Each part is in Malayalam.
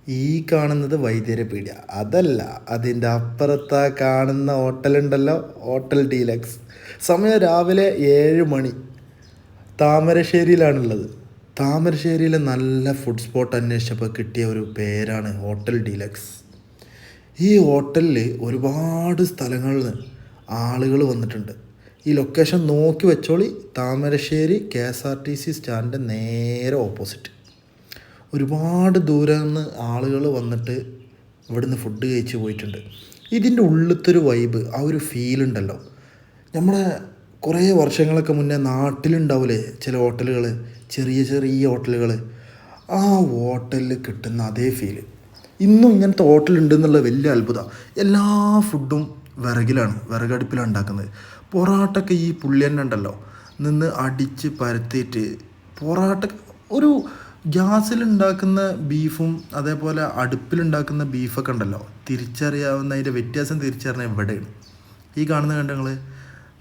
ഈ കാണുന്നത് വൈദ്യരെ പീടിക അതല്ല, അതിൻ്റെ അപ്പുറത്താ കാണുന്ന ഹോട്ടലുണ്ടല്ലോ, ഹോട്ടൽ ഡീലക്സ്. സമയം രാവിലെ 7 മണി. താമരശ്ശേരിയിലാണുള്ളത്. താമരശ്ശേരിയിലെ നല്ല ഫുഡ് സ്പോട്ട് അന്വേഷിച്ചപ്പോൾ കിട്ടിയ ഒരു പേരാണ് ഹോട്ടൽ ഡീലക്സ്. ഈ ഹോട്ടലിൽ ഒരുപാട് സ്ഥലങ്ങളിൽ നിന്ന് ആളുകൾ വന്നിട്ടുണ്ട്. ഈ ലൊക്കേഷൻ നോക്കി വെച്ചോളി, താമരശ്ശേരി KSRTC സ്റ്റാൻഡിൻ്റെ നേരെ ഓപ്പോസിറ്റ്. ഒരുപാട് ദൂരെ നിന്ന് ആളുകൾ വന്നിട്ട് ഇവിടുന്ന് ഫുഡ് കഴിച്ച് പോയിട്ടുണ്ട്. ഇതിൻ്റെ ഉള്ളിലത്തെ ഒരു വൈബ്, ആ ഒരു ഫീലുണ്ടല്ലോ, നമ്മളെ കുറേ വർഷങ്ങളൊക്കെ മുന്നേ നാട്ടിലുണ്ടാവില്ലേ ചില ഹോട്ടലുകൾ, ചെറിയ ചെറിയ ഹോട്ടലുകൾ, ആ ഹോട്ടലിൽ കിട്ടുന്ന അതേ ഫീല് ഇന്നും ഇങ്ങനത്തെ ഹോട്ടലുണ്ടെന്നുള്ള വലിയ അത്ഭുതം. എല്ലാ ഫുഡും വിറകടുപ്പിലാണ് ഉണ്ടാക്കുന്നത്. പൊറാട്ടൊക്കെ ഈ പുള്ളി തന്നെ ഉണ്ടല്ലോ നിന്ന് അടിച്ച് പരത്തിയിട്ട് പൊറാട്ട ഒരു ഗ്യാസിലുണ്ടാക്കുന്ന ബീഫും അതേപോലെ അടുപ്പിലുണ്ടാക്കുന്ന ബീഫൊക്കെ ഉണ്ടല്ലോ, തിരിച്ചറിയാവുന്നതിൻ്റെ വ്യത്യാസം തിരിച്ചറിഞ്ഞാൽ എവിടെയാണ്. ഈ കാണുന്ന കണ്ടങ്ങൾ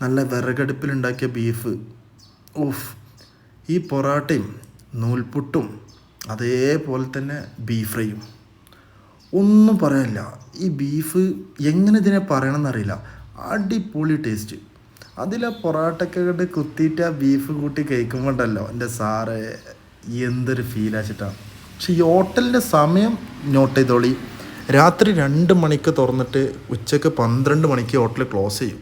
നല്ല വിറകടുപ്പിലുണ്ടാക്കിയ ബീഫ്, ഓഫ്. ഈ പൊറാട്ടയും നൂൽപുട്ടും അതേപോലെ തന്നെ ബീഫ് ഫ്രൈയും, ഒന്നും പറയാനില്ല. ഈ ബീഫ് എങ്ങനെ ഇതിനെ പറയണമെന്നറിയില്ല, അടിപൊളി ടേസ്റ്റ്. അതിൽ ആ പൊറാട്ടൊക്കെ കുത്തിയിട്ട് ആ ബീഫ് കൂട്ടി കഴിക്കുമ്പോണ്ടല്ലോ എൻ്റെ സാറേ, എന്തൊരു ഫീലാച്ചിട്ടാണ്. പക്ഷേ ഈ ഹോട്ടലിൻ്റെ സമയം നോട്ട് ചെയ്തോളി, രാത്രി 2 മണിക്ക് തുറന്നിട്ട് ഉച്ചക്ക് 12 മണിക്ക് ഹോട്ടൽ ക്ലോസ് ചെയ്യും.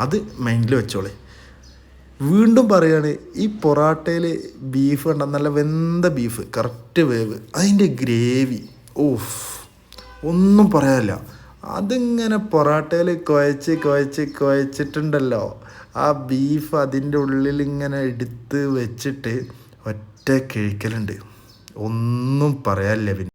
അത് മൈൻഡിൽ വെച്ചോളി. വീണ്ടും പറയുകയാണ്, ഈ പൊറാട്ടയിൽ ബീഫ് കണ്ട നല്ല വെന്ത ബീഫ്, കറക്റ്റ് വേവ്, അതിൻ്റെ ഗ്രേവി, ഓഫ്, ഒന്നും പറയാനില്ല. അതിങ്ങനെ പൊറാട്ടയിൽ കുഴച്ചിട്ടുണ്ടല്ലോ, ആ ബീഫ് അതിൻ്റെ ഉള്ളിൽ ഇങ്ങനെ എടുത്ത് വെച്ചിട്ട് ഒറ്റ കഴിക്കലുണ്ട്, ഒന്നും പറയാനില്ല. പിന്നെ